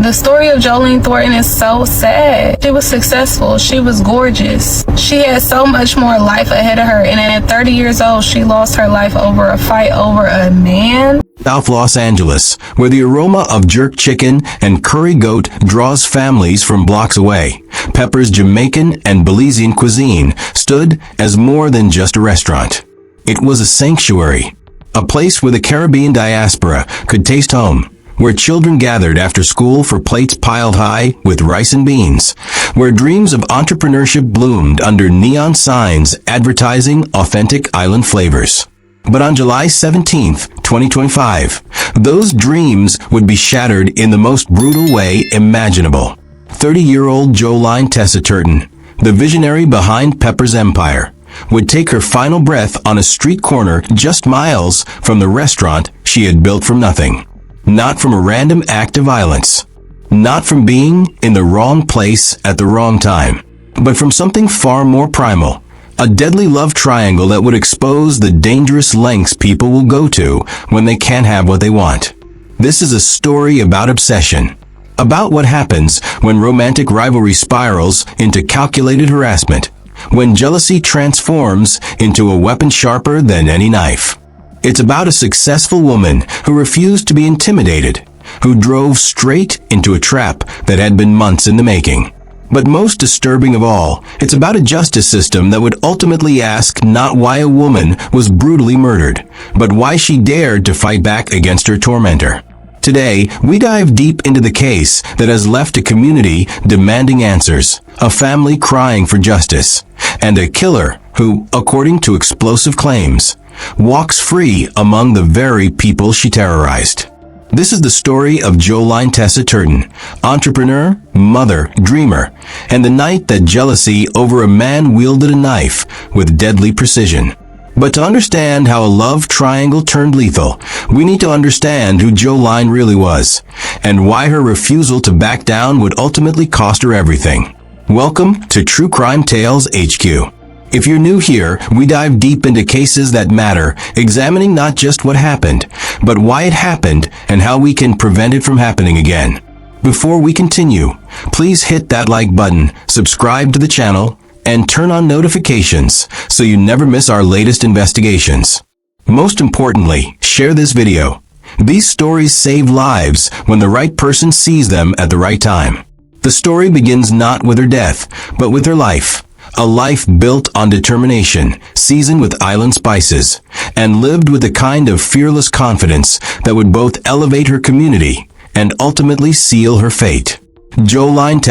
The story of Joeline Turton is so sad. She was successful. She was gorgeous. She had so much more life ahead of her, and at 30 years old, she lost her life over a fight over a man. South Los Angeles, where the aroma of jerk chicken and curry goat draws families from blocks away, Pepper's Jamaican and Belizean cuisine stood as more than just a restaurant. It was a sanctuary, a place where the Caribbean diaspora could taste home, where children gathered after school for plates piled high with rice and beans, where dreams of entrepreneurship bloomed under neon signs advertising authentic island flavors. But on July 17th, 2025, those dreams would be shattered in the most brutal way imaginable. 30-year-old Joeline Turton, the visionary behind Pepper's empire, would take her final breath on a street corner just miles from the restaurant she had built from nothing. Not from a random act of violence. Not from being in the wrong place at the wrong time. But from something far more primal. A deadly love triangle that would expose the dangerous lengths people will go to when they can't have what they want. This is a story about obsession. About what happens when romantic rivalry spirals into calculated harassment. When jealousy transforms into a weapon sharper than any knife. It's about a successful woman who refused to be intimidated, who drove straight into a trap that had been months in the making. But most disturbing of all, it's about a justice system that would ultimately ask not why a woman was brutally murdered, but why she dared to fight back against her tormentor. Today, we dive deep into the case that has left a community demanding answers, a family crying for justice, and a killer who, according to explosive claims, walks free among the very people she terrorized. This is the story of Joeline Turton, entrepreneur, mother, dreamer, and the night that jealousy over a man wielded a knife with deadly precision. But to understand how a love triangle turned lethal, we need to understand who Joeline really was, and why her refusal to back down would ultimately cost her everything. Welcome to True Crime Tales HQ. If you're new here, we dive deep into cases that matter, examining not just what happened, but why it happened and how we can prevent it from happening again. Before we continue, please hit that like button, subscribe to the channel, and turn on notifications so you never miss our latest investigations. Most importantly, share this video. These stories save lives when the right person sees them at the right time. The story begins not with her death, but with her life. A life built on determination, seasoned with island spices, and lived with a kind of fearless confidence that would both elevate her community and ultimately seal her fate. Joeline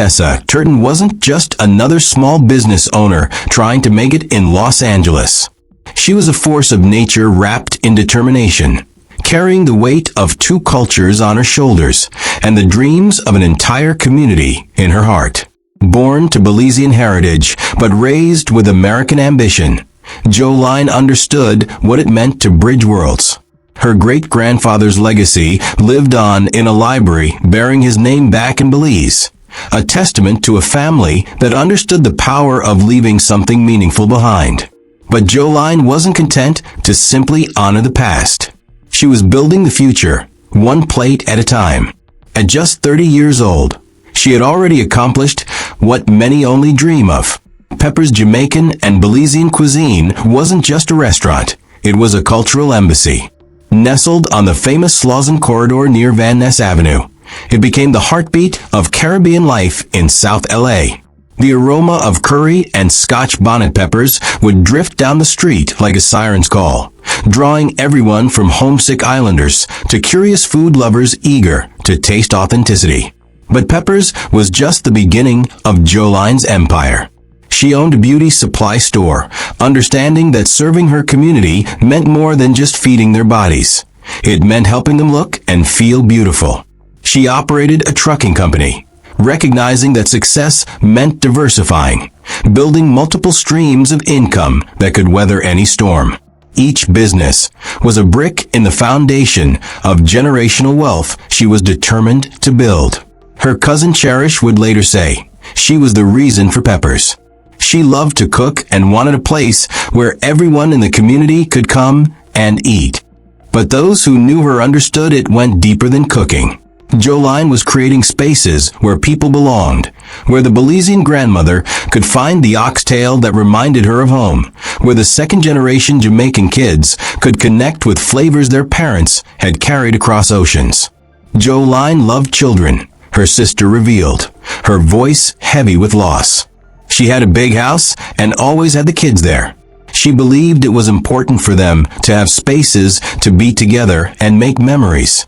Turton wasn't just another small business owner trying to make it in Los Angeles. She was a force of nature wrapped in determination, carrying the weight of two cultures on her shoulders and the dreams of an entire community in her heart. Born to Belizean heritage, but raised with American ambition, Joeline understood what it meant to bridge worlds. Her great-grandfather's legacy lived on in a library bearing his name back in Belize, a testament to a family that understood the power of leaving something meaningful behind. But Joeline wasn't content to simply honor the past. She was building the future, one plate at a time. At just 30 years old, she had already accomplished what many only dream of. Pepper's Jamaican and Belizean cuisine wasn't just a restaurant, it was a cultural embassy. Nestled on the famous Slauson corridor near Van Ness Avenue, it became the heartbeat of Caribbean life in South LA. The aroma of curry and Scotch bonnet peppers would drift down the street like a siren's call, drawing everyone from homesick islanders to curious food lovers eager to taste authenticity. But Pepper's was just the beginning of Joeline's empire. She owned a beauty supply store, understanding that serving her community meant more than just feeding their bodies. It meant helping them look and feel beautiful. She operated a trucking company, recognizing that success meant diversifying, building multiple streams of income that could weather any storm. Each business was a brick in the foundation of generational wealth she was determined to build. Her cousin Cherish would later say, she was the reason for Pepper's. She loved to cook and wanted a place where everyone in the community could come and eat. But those who knew her understood it went deeper than cooking. Joeline was creating spaces where people belonged, where the Belizean grandmother could find the oxtail that reminded her of home, where the second-generation Jamaican kids could connect with flavors their parents had carried across oceans. Joeline loved children, her sister revealed, her voice heavy with loss. She had a big house and always had the kids there. She believed it was important for them to have spaces to be together and make memories.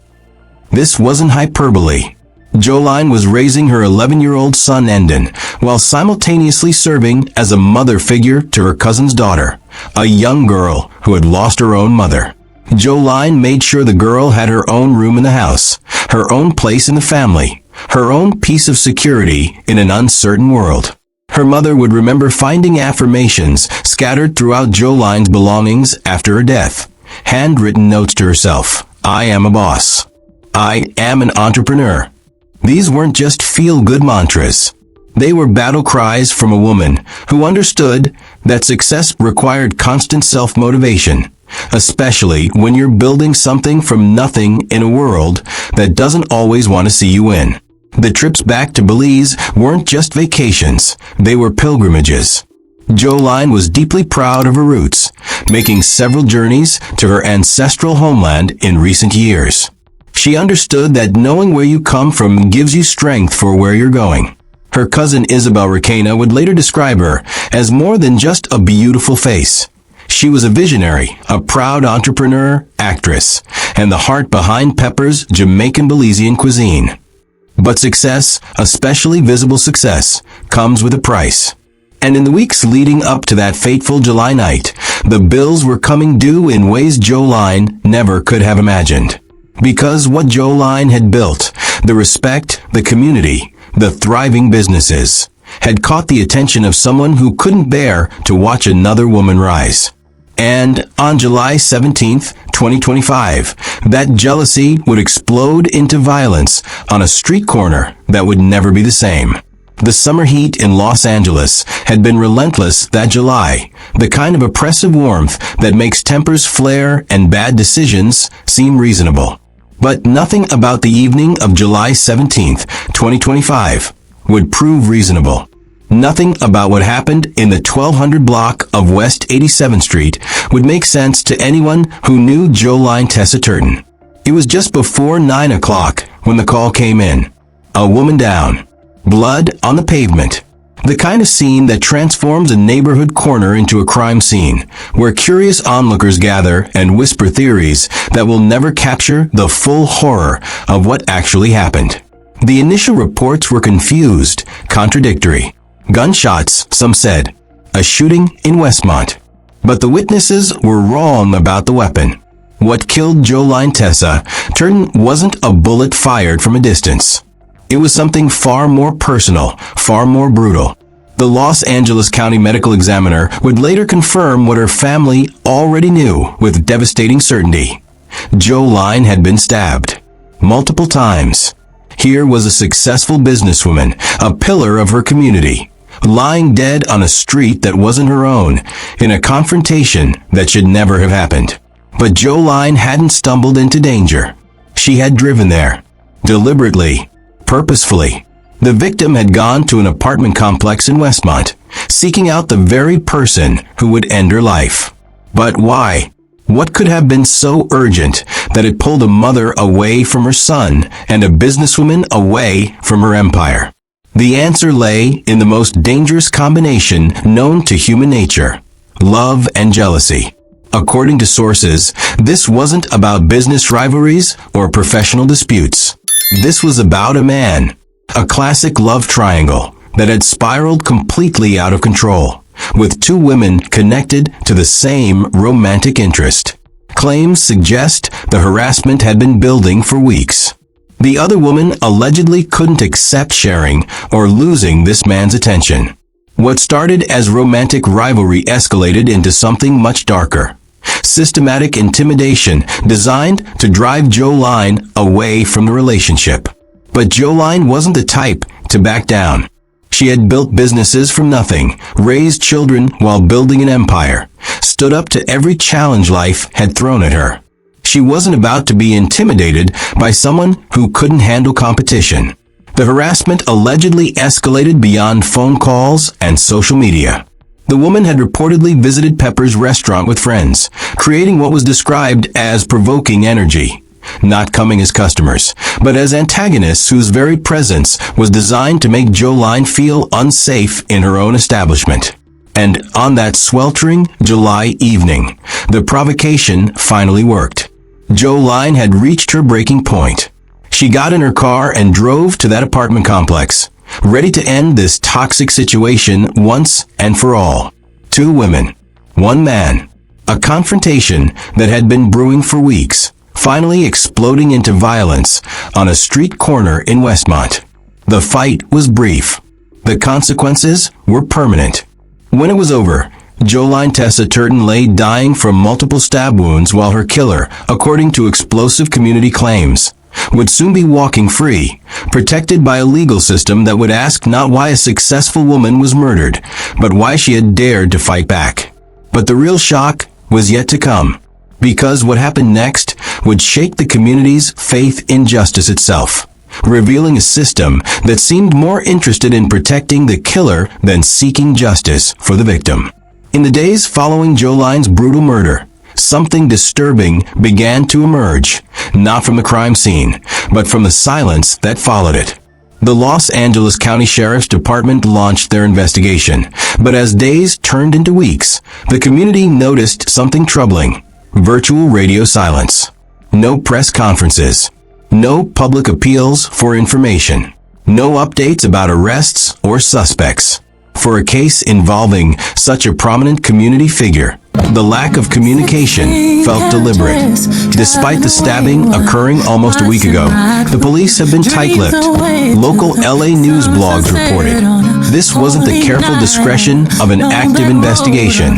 This wasn't hyperbole. Joeline was raising her 11-year-old son Endon, while simultaneously serving as a mother figure to her cousin's daughter, a young girl who had lost her own mother. Joeline made sure the girl had her own room in the house, her own place in the family, her own piece of security in an uncertain world. Her mother would remember finding affirmations scattered throughout Joeline's belongings after her death. Handwritten notes to herself. I am a boss. I am an entrepreneur. These weren't just feel-good mantras. They were battle cries from a woman who understood that success required constant self-motivation, especially when you're building something from nothing in a world that doesn't always want to see you win. The trips back to Belize weren't just vacations, they were pilgrimages. Joeline was deeply proud of her roots, making several journeys to her ancestral homeland in recent years. She understood that knowing where you come from gives you strength for where you're going. Her cousin Isabel Requena would later describe her as more than just a beautiful face. She was a visionary, a proud entrepreneur, actress, and the heart behind Pepper's Jamaican Belize Cuisine. But success, especially visible success, comes with a price. And in the weeks leading up to that fateful July night, the bills were coming due in ways Joeline never could have imagined. Because what Joeline had built, the respect, the community, the thriving businesses, had caught the attention of someone who couldn't bear to watch another woman rise. And on July 17th, 2025, that jealousy would explode into violence on a street corner that would never be the same. The summer heat in Los Angeles had been relentless that July, the kind of oppressive warmth that makes tempers flare and bad decisions seem reasonable. But nothing about the evening of July 17th, 2025, would prove reasonable. Nothing about what happened in the 1200 block of West 87th Street would make sense to anyone who knew Joeline Turton. It was just before 9 o'clock when the call came in. A woman down. Blood on the pavement. The kind of scene that transforms a neighborhood corner into a crime scene, where curious onlookers gather and whisper theories that will never capture the full horror of what actually happened. The initial reports were confused, contradictory. Gunshots, some said. A shooting in Westmont. But the witnesses were wrong about the weapon. What killed Joeline Turton wasn't a bullet fired from a distance. It was something far more personal, far more brutal. The Los Angeles County Medical Examiner would later confirm what her family already knew with devastating certainty. Joeline had been stabbed. Multiple times. Here was a successful businesswoman, a pillar of her community, lying dead on a street that wasn't her own, in a confrontation that should never have happened. But Joeline hadn't stumbled into danger. She had driven there. Deliberately. Purposefully. The victim had gone to an apartment complex in Westmont, seeking out the very person who would end her life. But why? What could have been so urgent that it pulled a mother away from her son and a businesswoman away from her empire? The answer lay in the most dangerous combination known to human nature: love and jealousy. According to sources, this wasn't about business rivalries or professional disputes. This was about a man, a classic love triangle that had spiraled completely out of control, with two women connected to the same romantic interest. Claims suggest the harassment had been building for weeks. The other woman allegedly couldn't accept sharing or losing this man's attention. What started as romantic rivalry escalated into something much darker. Systematic intimidation designed to drive Joeline away from the relationship. But Joeline wasn't the type to back down. She had built businesses from nothing, raised children while building an empire, stood up to every challenge life had thrown at her. She wasn't about to be intimidated by someone who couldn't handle competition. The harassment allegedly escalated beyond phone calls and social media. The woman had reportedly visited Pepper's restaurant with friends, creating what was described as provoking energy. Not coming as customers, but as antagonists whose very presence was designed to make Joeline feel unsafe in her own establishment. And on that sweltering July evening, the provocation finally worked. Joeline had reached her breaking point. She got in her car and drove to that apartment complex, ready to end this toxic situation once and for all. 2 women, 1 man. A confrontation that had been brewing for weeks, finally exploding into violence on a street corner in Westmont. The fight was brief. The consequences were permanent. When it was over, Joeline Turton lay dying from multiple stab wounds while her killer, according to explosive community claims, would soon be walking free, protected by a legal system that would ask not why a successful woman was murdered, but why she had dared to fight back. But the real shock was yet to come, because what happened next would shake the community's faith in justice itself, revealing a system that seemed more interested in protecting the killer than seeking justice for the victim. In the days following Joeline's brutal murder, something disturbing began to emerge, not from the crime scene, but from the silence that followed it. The Los Angeles County Sheriff's Department launched their investigation, but as days turned into weeks, the community noticed something troubling: virtual radio silence. No press conferences. No public appeals for information. No updates about arrests or suspects. For a case involving such a prominent community figure, the lack of communication felt deliberate. Despite the stabbing occurring almost a week ago, the police have been tight-lipped. Local LA news blogs reported. This wasn't the careful discretion of an active investigation.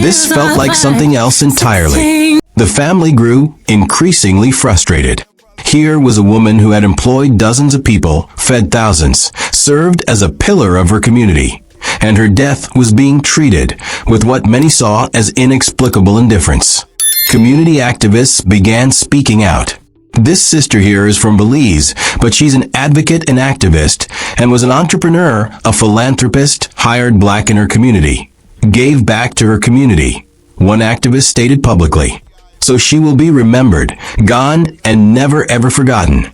This felt like something else entirely. The family grew increasingly frustrated. Here was a woman who had employed dozens of people, fed thousands, served as a pillar of her community, and her death was being treated with what many saw as inexplicable indifference. Community activists began speaking out. This sister here is from Belize, but she's an advocate and activist, and was an entrepreneur, a philanthropist, hired black in her community, gave back to her community, one activist stated publicly. So she will be remembered, gone, and never ever forgotten.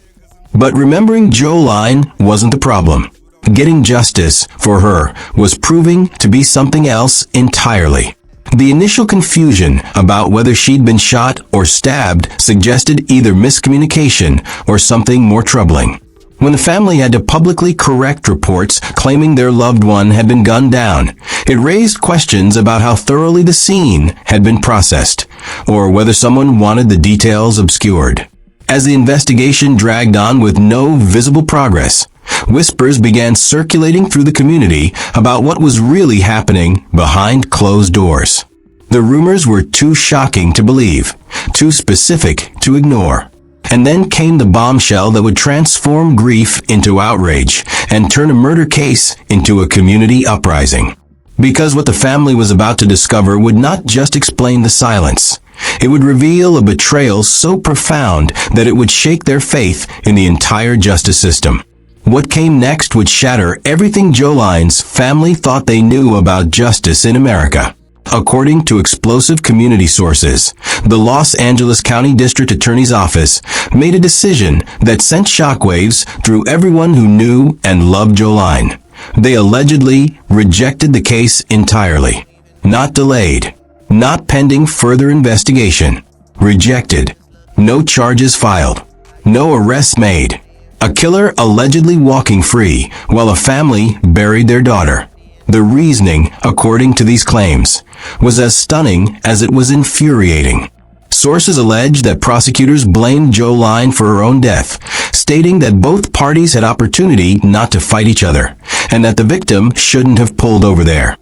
But remembering Joeline wasn't the problem. Getting justice for her was proving to be something else entirely. The initial confusion about whether she'd been shot or stabbed suggested either miscommunication or something more troubling. When the family had to publicly correct reports claiming their loved one had been gunned down, it raised questions about how thoroughly the scene had been processed, or whether someone wanted the details obscured. As the investigation dragged on with no visible progress, whispers began circulating through the community about what was really happening behind closed doors. The rumors were too shocking to believe, too specific to ignore. And then came the bombshell that would transform grief into outrage and turn a murder case into a community uprising. Because what the family was about to discover would not just explain the silence. It would reveal a betrayal so profound that it would shake their faith in the entire justice system. What came next would shatter everything Joeline's family thought they knew about justice in America. According to explosive community sources, the Los Angeles County District Attorney's Office made a decision that sent shockwaves through everyone who knew and loved Joeline. They allegedly rejected the case entirely. Not delayed. Not pending further investigation. Rejected. No charges filed. No arrests made. A killer allegedly walking free while a family buried their daughter. The reasoning, according to these claims, was as stunning as it was infuriating. Sources allege that prosecutors blamed Joeline for her own death, stating that both parties had opportunity not to fight each other, and that the victim shouldn't have pulled over there.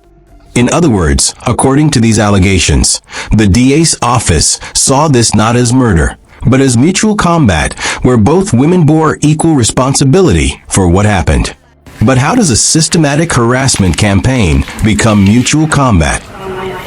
In other words, according to these allegations, the DA's office saw this not as murder, but as mutual combat, where both women bore equal responsibility for what happened. But how does a systematic harassment campaign become mutual combat?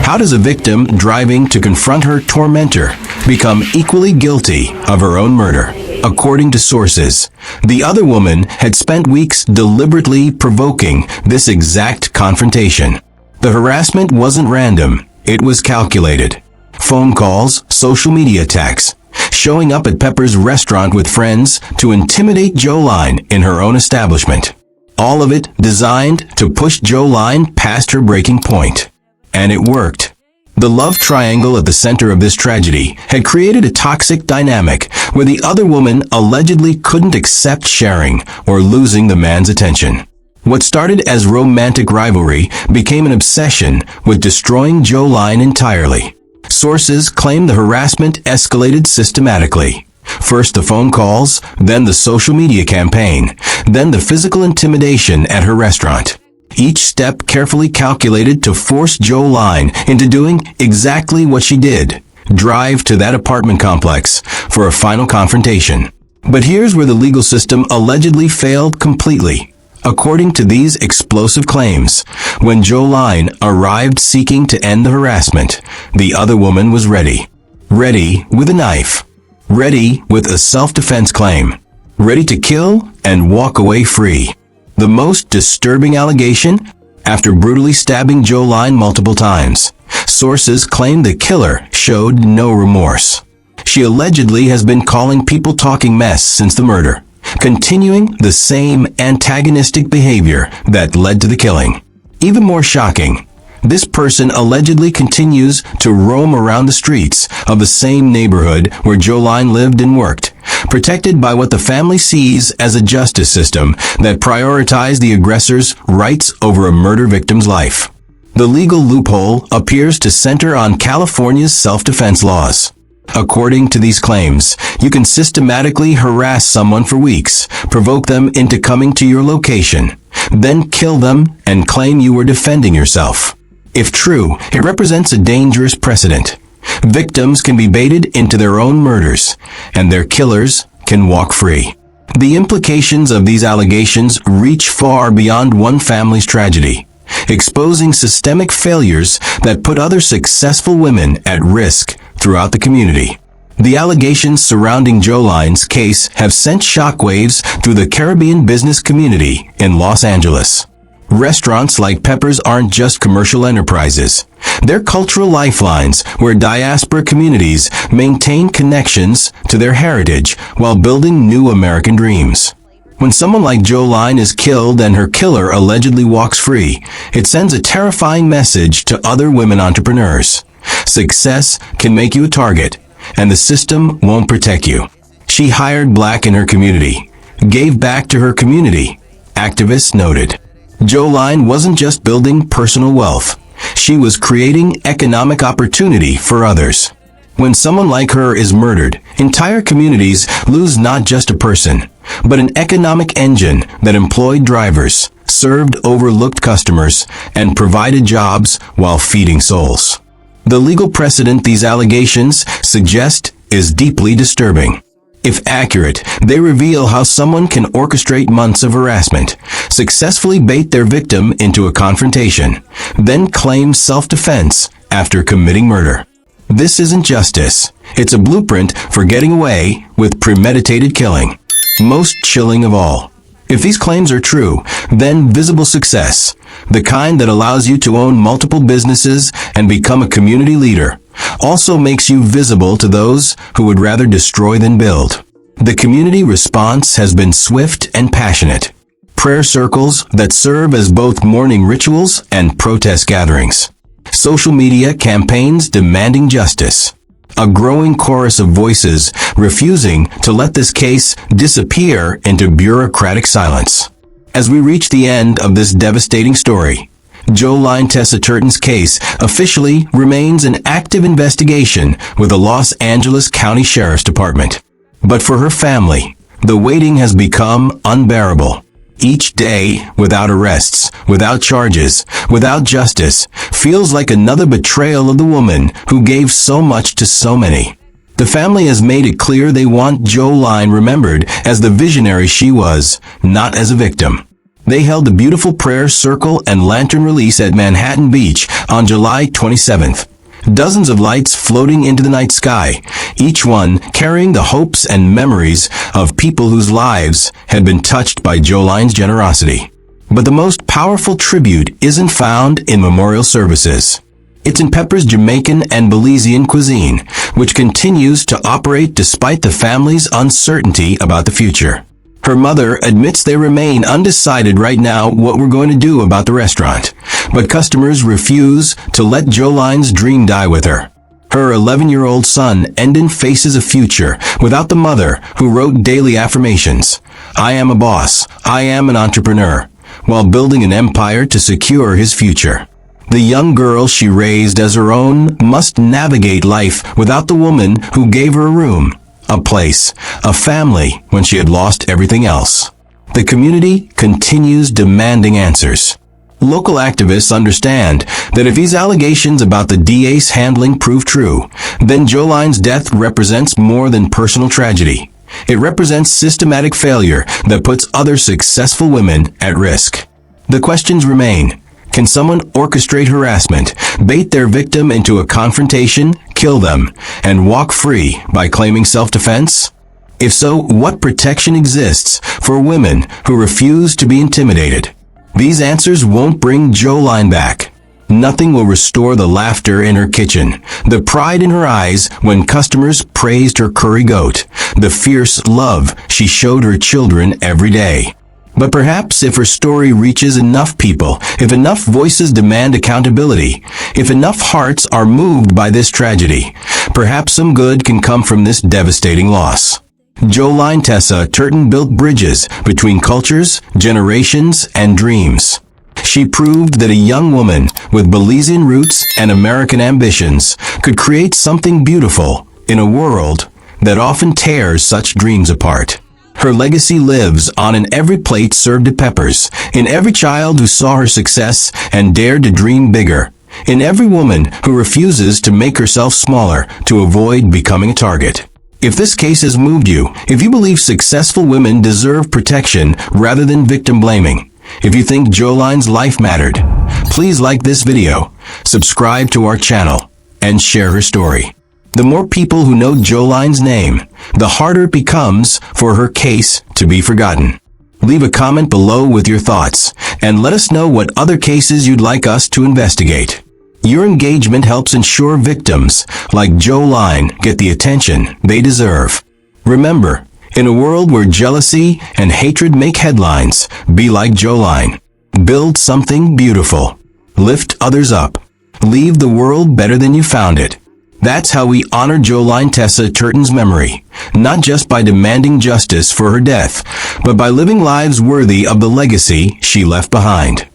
How does a victim driving to confront her tormentor become equally guilty of her own murder? According to sources, the other woman had spent weeks deliberately provoking this exact confrontation. The harassment wasn't random, it was calculated. Phone calls, social media attacks, showing up at Pepper's restaurant with friends to intimidate Joeline in her own establishment. All of it designed to push Joeline past her breaking point. And it worked. The love triangle at the center of this tragedy had created a toxic dynamic where the other woman allegedly couldn't accept sharing or losing the man's attention. What started as romantic rivalry became an obsession with destroying Joeline entirely. Sources claim the harassment escalated systematically. First the phone calls, then the social media campaign, then the physical intimidation at her restaurant. Each step carefully calculated to force Joeline into doing exactly what she did, drive to that apartment complex for a final confrontation. But here's where the legal system allegedly failed completely. According to these explosive claims, when Joeline arrived seeking to end the harassment, the other woman was ready. Ready with a knife. Ready with a self-defense claim. Ready to kill and walk away free. The most disturbing allegation? After brutally stabbing Joeline multiple times, sources claim the killer showed no remorse. She allegedly has been calling people talking mess since the murder, continuing the same antagonistic behavior that led to the killing. Even more shocking, this person allegedly continues to roam around the streets of the same neighborhood where Joeline lived and worked, protected by what the family sees as a justice system that prioritizes the aggressor's rights over a murder victim's life. The legal loophole appears to center on California's self-defense laws. According to these claims, you can systematically harass someone for weeks, provoke them into coming to your location, then kill them and claim you were defending yourself. If true, it represents a dangerous precedent. Victims can be baited into their own murders, and their killers can walk free. The implications of these allegations reach far beyond one family's tragedy, exposing systemic failures that put other successful women at risk throughout the community. The allegations surrounding Joeline's case have sent shockwaves through the Caribbean business community in Los Angeles. Restaurants like Pepper's aren't just commercial enterprises. They're cultural lifelines where diaspora communities maintain connections to their heritage while building new American dreams. When someone like Joeline is killed and her killer allegedly walks free, it sends a terrifying message to other women entrepreneurs. Success can make you a target, and the system won't protect you. She hired black in her community, gave back to her community, activists noted. Joeline wasn't just building personal wealth. She was creating economic opportunity for others. When someone like her is murdered, entire communities lose not just a person, but an economic engine that employed drivers, served overlooked customers, and provided jobs while feeding souls. The legal precedent these allegations suggest is deeply disturbing. If accurate, they reveal how someone can orchestrate months of harassment, successfully bait their victim into a confrontation, then claim self-defense after committing murder. This isn't justice. It's a blueprint for getting away with premeditated killing. Most chilling of all, if these claims are true, then visible success, the kind that allows you to own multiple businesses and become a community leader, also makes you visible to those who would rather destroy than build. The community response has been swift and passionate. Prayer circles that serve as both mourning rituals and protest gatherings. Social media campaigns demanding justice. A growing chorus of voices refusing to let this case disappear into bureaucratic silence. As we reach the end of this devastating story, Joeline Turton's case officially remains an active investigation with the Los Angeles County Sheriff's Department. But for her family, the waiting has become unbearable. Each day, without arrests, without charges, without justice, feels like another betrayal of the woman who gave so much to so many. The family has made it clear they want Joeline remembered as the visionary she was, not as a victim. They held the beautiful prayer circle and lantern release at Manhattan Beach on July 27th. Dozens of lights floating into the night sky, each one carrying the hopes and memories of people whose lives had been touched by Joline's generosity. But the most powerful tribute isn't found in memorial services. It's in Pepper's Jamaican and Belizean cuisine, which continues to operate despite the family's uncertainty about the future. Her mother admits they remain undecided right now what we're going to do about the restaurant, but customers refuse to let Joline's dream die with her. Her 11-year-old son, Endon, faces a future without the mother who wrote daily affirmations. "I am a boss. I am an entrepreneur," while building an empire to secure his future. The young girl she raised as her own must navigate life without the woman who gave her a room, a place, a family when she had lost everything else. The community continues demanding answers. Local activists understand that if these allegations about the DA's handling prove true, then Joline's death represents more than personal tragedy. It represents systematic failure that puts other successful women at risk. The questions remain. Can someone orchestrate harassment, bait their victim into a confrontation, kill them, and walk free by claiming self-defense? If so, what protection exists for women who refuse to be intimidated? These answers won't bring Joline back. Nothing will restore the laughter in her kitchen, the pride in her eyes when customers praised her curry goat, the fierce love she showed her children every day. But perhaps if her story reaches enough people, if enough voices demand accountability, if enough hearts are moved by this tragedy, perhaps some good can come from this devastating loss. Joeline Turton built bridges between cultures, generations, and dreams. She proved that a young woman with Belizean roots and American ambitions could create something beautiful in a world that often tears such dreams apart. Her legacy lives on in every plate served at Pepper's, in every child who saw her success and dared to dream bigger, in every woman who refuses to make herself smaller to avoid becoming a target. If this case has moved you, if you believe successful women deserve protection rather than victim blaming, if you think Joline's life mattered, please like this video, subscribe to our channel, and share her story. The more people who know Joline's name, the harder it becomes for her case to be forgotten. Leave a comment below with your thoughts, and let us know what other cases you'd like us to investigate. Your engagement helps ensure victims like Joline get the attention they deserve. Remember, in a world where jealousy and hatred make headlines, be like Joline. Build something beautiful. Lift others up. Leave the world better than you found it. That's how we honor Joeline Turton's memory, not just by demanding justice for her death, but by living lives worthy of the legacy she left behind.